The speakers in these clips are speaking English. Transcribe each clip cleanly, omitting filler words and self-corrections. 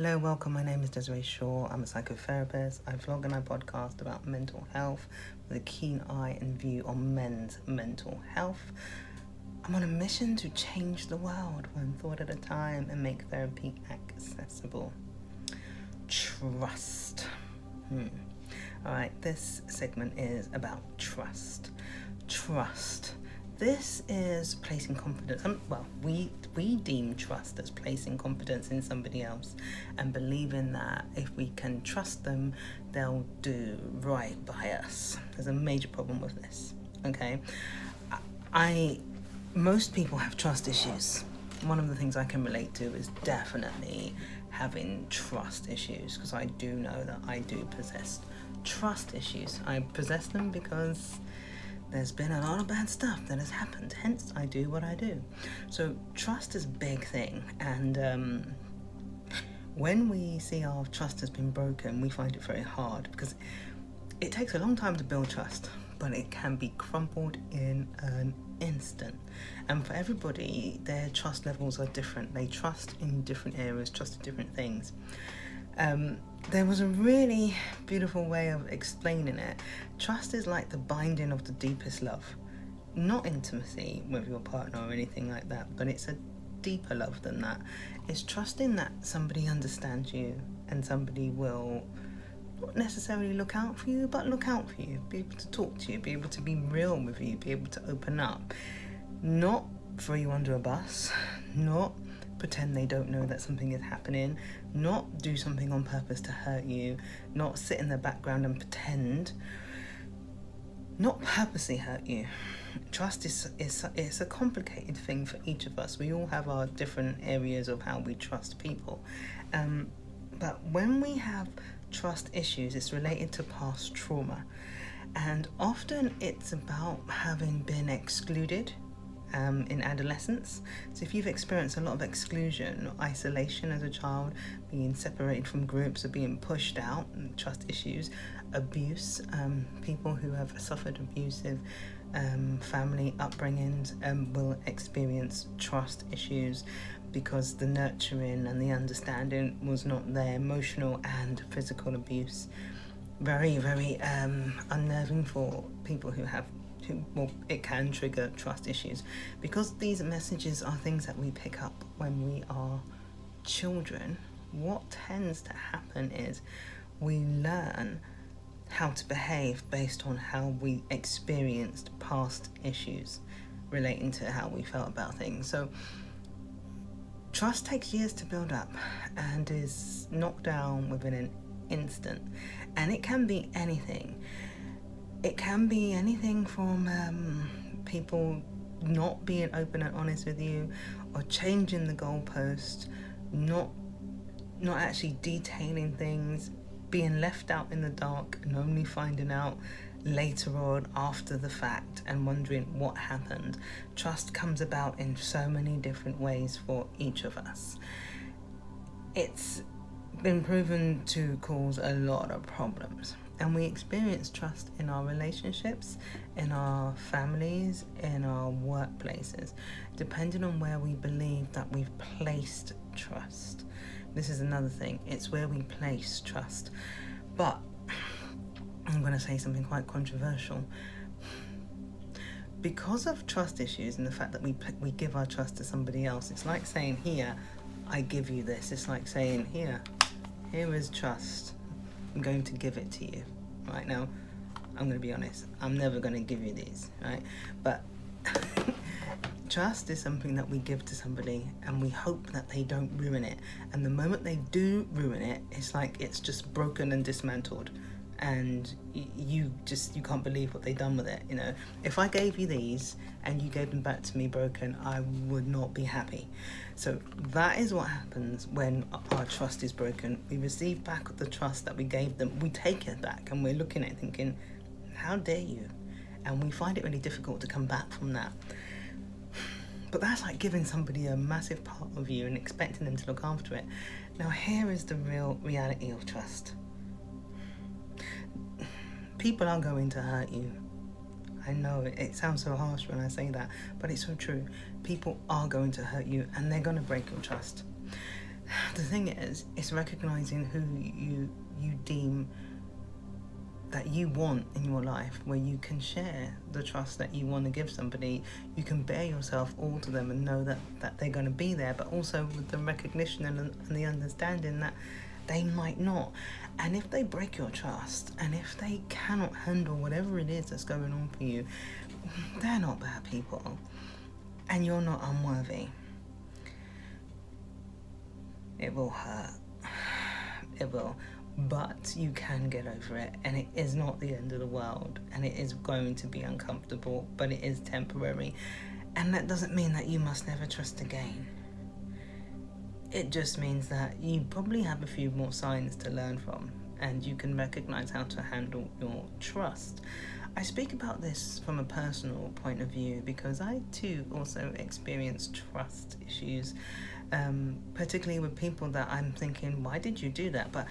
Hello, welcome. My name is Desiree Shaw. I'm a psychotherapist. I vlog and I podcast about mental health with a keen eye and view on men's mental health. I'm on a mission to change the world one thought at a time and make therapy accessible. Trust. Alright, this segment is about trust. Trust. This is placing confidence. We deem trust as placing confidence in somebody else and believing that if we can trust them, they'll do right by us. There's a major problem with this. Okay, most people have trust issues. One of the things I can relate to is definitely having trust issues, because I do know that I do possess trust issues. I possess them because there's been a lot of bad stuff that has happened, hence I do what I do. So trust is a big thing, and when we see our trust has been broken, we find it very hard, because it takes a long time to build trust, but it can be crumpled in an instant. And for everybody, their trust levels are different. They trust in different areas, trust in different things. There was a really beautiful way of explaining it. Trust is like the binding of the deepest love. Not intimacy with your partner or anything like that, but it's a deeper love than that. It's trusting that somebody understands you and somebody will not necessarily look out for you, but look out for you, be able to talk to you, be able to be real with you, be able to open up. Not throw you under a bus, not pretend they don't know that something is happening, not do something on purpose to hurt you, not sit in the background and pretend, not purposely hurt you. Trust is a complicated thing for each of us. We all have our different areas of how we trust people. But when we have trust issues, it's related to past trauma. And often it's about having been excluded in adolescence. So if you've experienced a lot of exclusion or isolation as a child, being separated from groups or being pushed out, trust issues, abuse, people who have suffered abusive family upbringings will experience trust issues because the nurturing and the understanding was not there. Emotional and physical abuse, very, very unnerving for people who have it can trigger trust issues, because these messages are things that we pick up when we are children. What tends to happen is we learn how to behave based on how we experienced past issues relating to how we felt about things. So trust takes years to build up and is knocked down within an instant, and it can be anything. It can be anything from people not being open and honest with you, or changing the goalpost, not actually detailing things, being left out in the dark and only finding out later on after the fact and wondering what happened. Trust comes about in so many different ways for each of us. It's been proven to cause a lot of problems. And we experience trust in our relationships, in our families, in our workplaces, depending on where we believe that we've placed trust. This is another thing. It's where we place trust. But I'm going to say something quite controversial. Because of trust issues and the fact that we give our trust to somebody else, it's like saying, here, I give you this. It's like saying, here is trust. I'm going to give it to you. Right now, I'm going to be honest, I'm never going to give you these, right? But trust is something that we give to somebody and we hope that they don't ruin it. And the moment they do ruin it, it's like it's just broken and dismantled. And you can't believe what they've done with it. You know, if I gave you these and you gave them back to me broken, I would not be happy. So that is what happens when our trust is broken. We receive back the trust that we gave them. We take it back and we're looking at it thinking, how dare you? And we find it really difficult to come back from that. But that's like giving somebody a massive part of you and expecting them to look after it. Now here is the real reality of trust. People are going to hurt you. I know it sounds so harsh when I say that, but it's so true. People are going to hurt you and they're going to break your trust. the thing is, it's recognizing who you deem that you want in your life, where you can share the trust that you want to give somebody. You can bare yourself all to them and know that they're going to be there, but also with the recognition and the understanding that they might not. And if they break your trust, and if they cannot handle whatever it is that's going on for you, they're not bad people, and you're not unworthy. It will hurt. It will. But you can get over it, and it is not the end of the world, and it is going to be uncomfortable, but it is temporary. And that doesn't mean that you must never trust again. It just means that you probably have a few more signs to learn from, and you can recognize how to handle your trust. I speak about this from a personal point of view because I too also experience trust issues, particularly with people that I'm thinking, why did you do that? But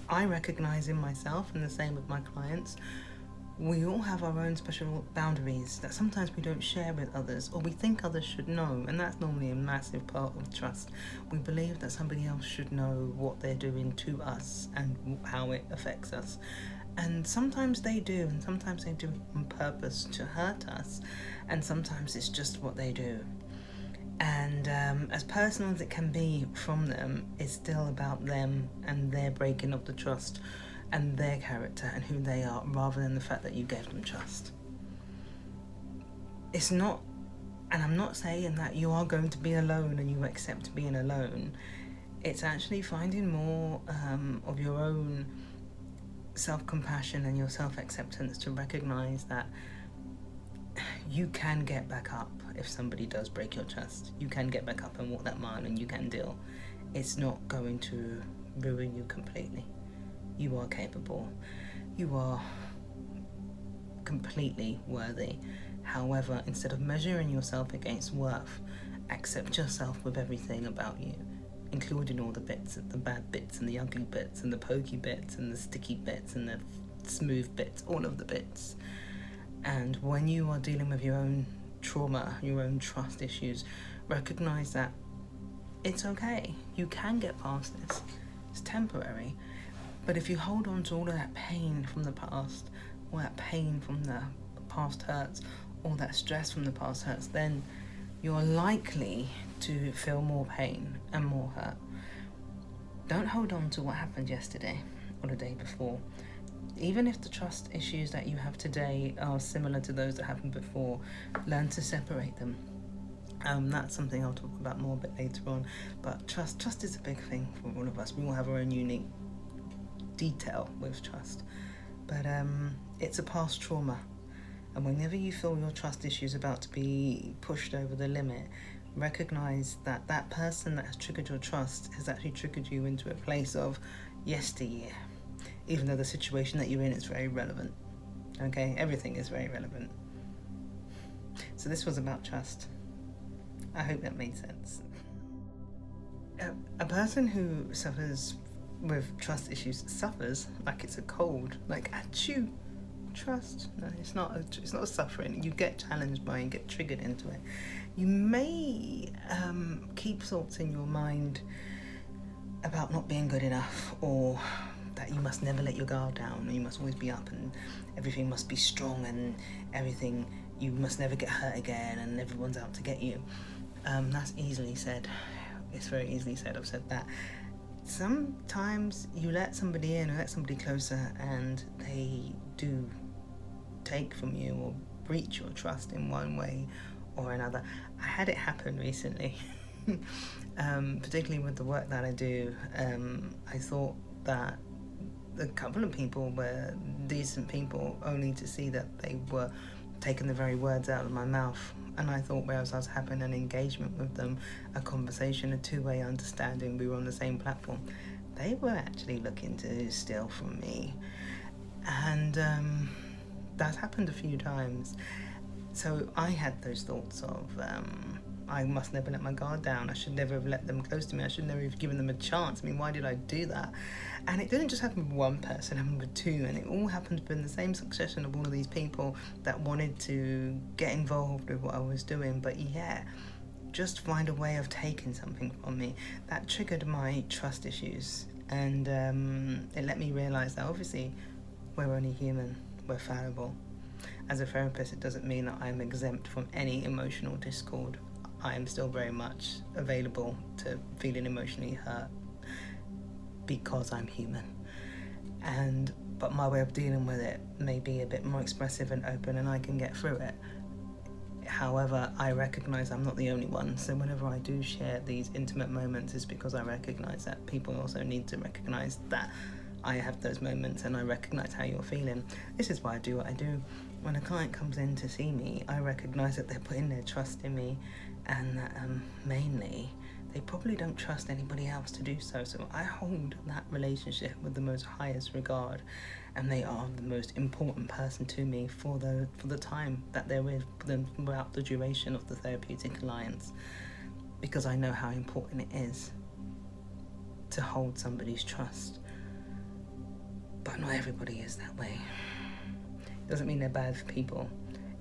I recognize in myself, and the same with my clients, we all have our own special boundaries that sometimes we don't share with others, or we think others should know, and that's normally a massive part of trust. We believe that somebody else should know what they're doing to us and how it affects us. And sometimes they do, and sometimes they do it on purpose to hurt us, and sometimes it's just what they do. And as personal as it can be from them, it's still about them and their breaking of the trust and their character and who they are, rather than the fact that you gave them trust. It's not, and I'm not saying that you are going to be alone and you accept being alone. It's actually finding more of your own self-compassion and your self-acceptance to recognize that you can get back up if somebody does break your trust. You can get back up and walk that mile, and you can deal. It's not going to ruin you completely. You are capable. You are completely worthy. However, instead of measuring yourself against worth, accept yourself with everything about you, including all the bits, the bad bits and the ugly bits and the pokey bits and the sticky bits and the smooth bits, all of the bits. And when you are dealing with your own trauma, your own trust issues, recognize that it's okay. You can get past this. It's temporary. But if you hold on to all of that pain from the past, or that pain from the past hurts, or that stress from the past hurts, then you're likely to feel more pain and more hurt. Don't hold on to what happened yesterday or the day before. Even if the trust issues that you have today are similar to those that happened before, learn to separate them. That's something I'll talk about more a bit later on. But trust is a big thing for all of us. We all have our own unique detail with trust. But it's a past trauma. And whenever you feel your trust issues about to be pushed over the limit, recognize that that person that has triggered your trust has actually triggered you into a place of yesteryear. Even though the situation that you're in is very relevant. Okay? Everything is very relevant. So this was about trust. I hope that made sense. A person who suffers with trust issues suffers like it's a cold. Like, achoo, trust. No, it's not a suffering. You get challenged by and get triggered into it. You may keep thoughts in your mind about not being good enough, or that you must never let your guard down, and you must always be up, and everything must be strong, and everything, you must never get hurt again, and everyone's out to get you. That's easily said. It's very easily said. I've said that. Sometimes you let somebody in, or let somebody closer, and they do take from you or breach your trust in one way or another. I had it happen recently. Particularly with the work that I do. I thought that a couple of people were decent people, only to see that they were taking the very words out of my mouth. And I thought, whereas I was having an engagement with them, a conversation, a two-way understanding, we were on the same platform, they were actually looking to steal from me. And that happened a few times. So I had those thoughts of I must never let my guard down. I should never have let them close to me. I should never have given them a chance. I mean, why did I do that? And it didn't just happen with one person, it happened with two, and it all happened in the same succession of all of these people that wanted to get involved with what I was doing. But yeah, just find a way of taking something from me. That triggered my trust issues, and it let me realise that obviously we're only human, we're fallible. As a therapist, it doesn't mean that I'm exempt from any emotional discord. I am still very much available to feeling emotionally hurt because I'm human. But my way of dealing with it may be a bit more expressive and open, and I can get through it. However, I recognise I'm not the only one, so whenever I do share these intimate moments, it's because I recognise that people also need to recognise that I have those moments, and I recognise how you're feeling. This is why I do what I do. When a client comes in to see me, I recognise that they're putting their trust in me, and that mainly they probably don't trust anybody else to do so. So I hold that relationship with the most highest regard, and they are the most important person to me for the time that they're with them throughout the duration of the therapeutic alliance, because I know how important it is to hold somebody's trust. But not everybody is that way. It doesn't mean they're bad people.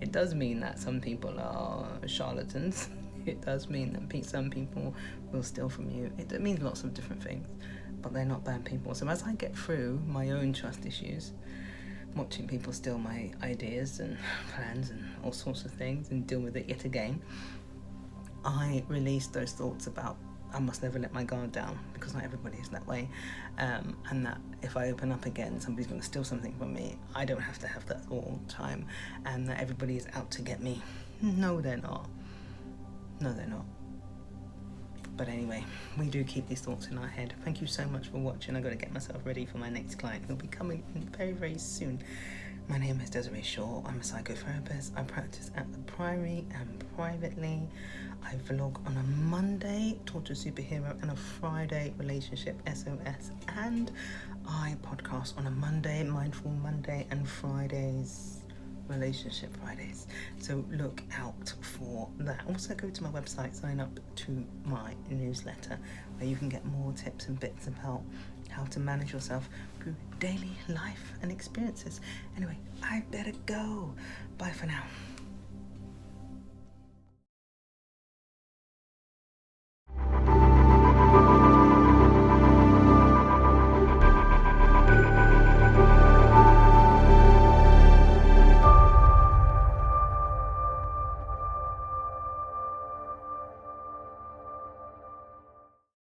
It does mean that some people are charlatans. It does mean that some people will steal from you. It means lots of different things, but they're not bad people. So as I get through my own trust issues, watching people steal my ideas and plans and all sorts of things and deal with it yet again, I release those thoughts about I must never let my guard down, because not everybody is that way, and that if I open up again, somebody's going to steal something from me. I don't have to have that all the time, and that everybody is out to get me. No, they're not. No, they're not. But anyway, we do keep these thoughts in our head. Thank you so much for watching. I've got to get myself ready for my next client, who'll be coming in very, very soon. My name is Desiree Shaw. I'm a psychotherapist. I practice at the Priory and privately. I vlog on a Monday, Torture Superhero, and a Friday, Relationship SOS. And I podcast on a Monday, Mindful Monday, and Fridays, Relationship Fridays. So look out for that. Also go to my website, sign up to my newsletter, where you can get more tips and bits about how to manage yourself through daily life and experiences. Anyway, I better go. Bye for now.